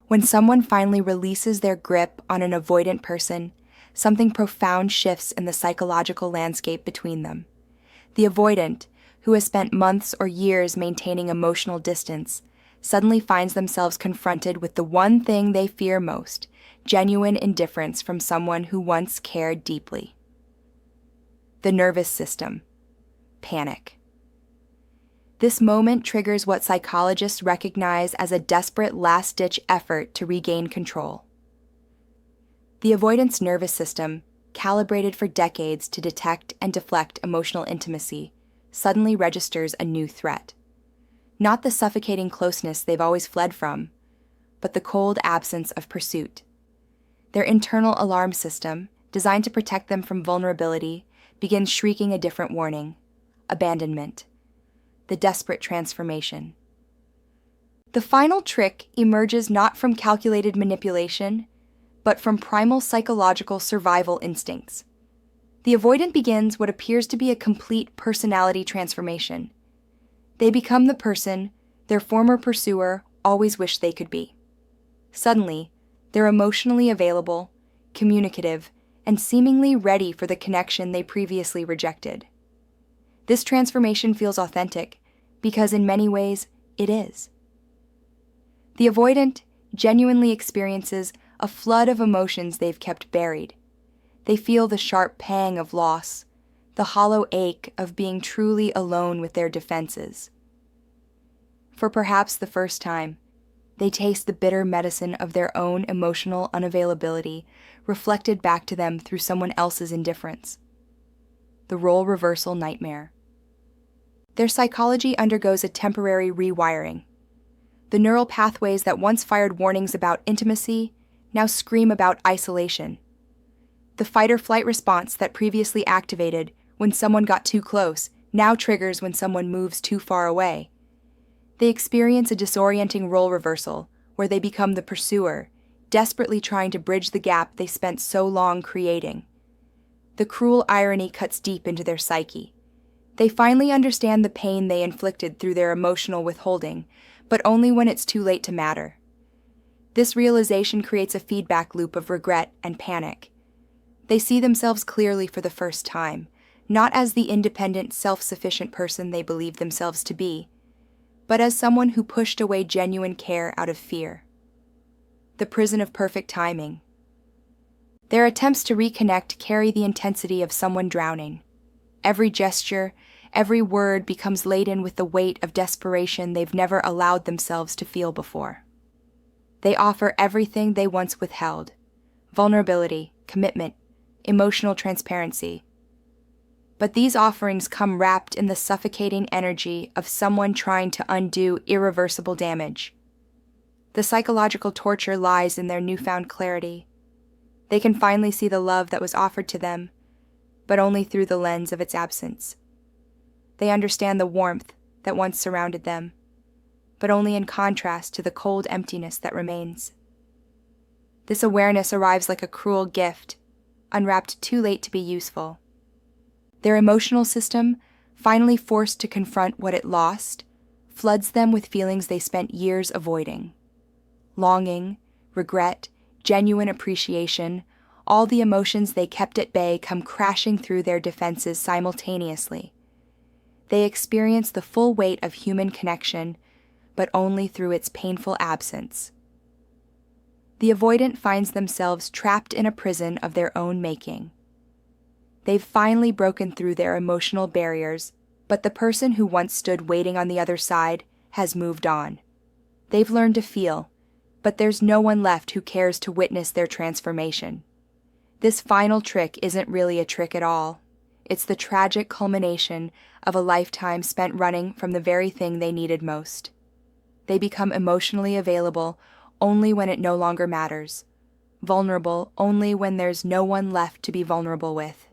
When someone finally releases their grip on an avoidant person, something profound shifts in the psychological landscape between them. The avoidant, who has spent months or years maintaining emotional distance, suddenly finds themselves confronted with the one thing they fear most: genuine indifference from someone who once cared deeply. The nervous system. Panic. This moment triggers what psychologists recognize as a desperate last-ditch effort to regain control. The avoidant's nervous system, calibrated for decades to detect and deflect emotional intimacy, suddenly registers a new threat. Not the suffocating closeness they've always fled from, but the cold absence of pursuit. Their internal alarm system, designed to protect them from vulnerability, begins shrieking a different warning: abandonment. The desperate transformation. The final trick emerges not from calculated manipulation, but from primal psychological survival instincts. The avoidant begins what appears to be a complete personality transformation. They become the person their former pursuer always wished they could be. Suddenly, they're emotionally available, communicative, and seemingly ready for the connection they previously rejected. This transformation feels authentic because in many ways it is. The avoidant genuinely experiences a flood of emotions they've kept buried. They feel the sharp pang of loss, the hollow ache of being truly alone with their defenses. For perhaps the first time, they taste the bitter medicine of their own emotional unavailability reflected back to them through someone else's indifference. The role reversal nightmare. Their psychology undergoes a temporary rewiring. The neural pathways that once fired warnings about intimacy now scream about isolation. The fight-or-flight response that previously activated when someone got too close now triggers when someone moves too far away. They experience a disorienting role reversal where they become the pursuer, desperately trying to bridge the gap they spent so long creating. The cruel irony cuts deep into their psyche. They finally understand the pain they inflicted through their emotional withholding, but only when it's too late to matter. This realization creates a feedback loop of regret and panic. They see themselves clearly for the first time, not as the independent, self-sufficient person they believe themselves to be, but as someone who pushed away genuine care out of fear. The prison of perfect timing. Their attempts to reconnect carry the intensity of someone drowning. Every gesture, every word becomes laden with the weight of desperation they've never allowed themselves to feel before. They offer everything they once withheld: vulnerability, commitment, emotional transparency. But these offerings come wrapped in the suffocating energy of someone trying to undo irreversible damage. The psychological torture lies in their newfound clarity. They can finally see the love that was offered to them, but only through the lens of its absence. They understand the warmth that once surrounded them, but only in contrast to the cold emptiness that remains. This awareness arrives like a cruel gift, unwrapped too late to be useful. Their emotional system, finally forced to confront what it lost, floods them with feelings they spent years avoiding. Longing, regret, genuine appreciation, all the emotions they kept at bay come crashing through their defenses simultaneously. They experience the full weight of human connection, but only through its painful absence. The avoidant finds themselves trapped in a prison of their own making. They've finally broken through their emotional barriers, but the person who once stood waiting on the other side has moved on. They've learned to feel, but there's no one left who cares to witness their transformation. This final trick isn't really a trick at all. It's the tragic culmination of a lifetime spent running from the very thing they needed most. They become emotionally available only when it no longer matters, vulnerable only when there's no one left to be vulnerable with.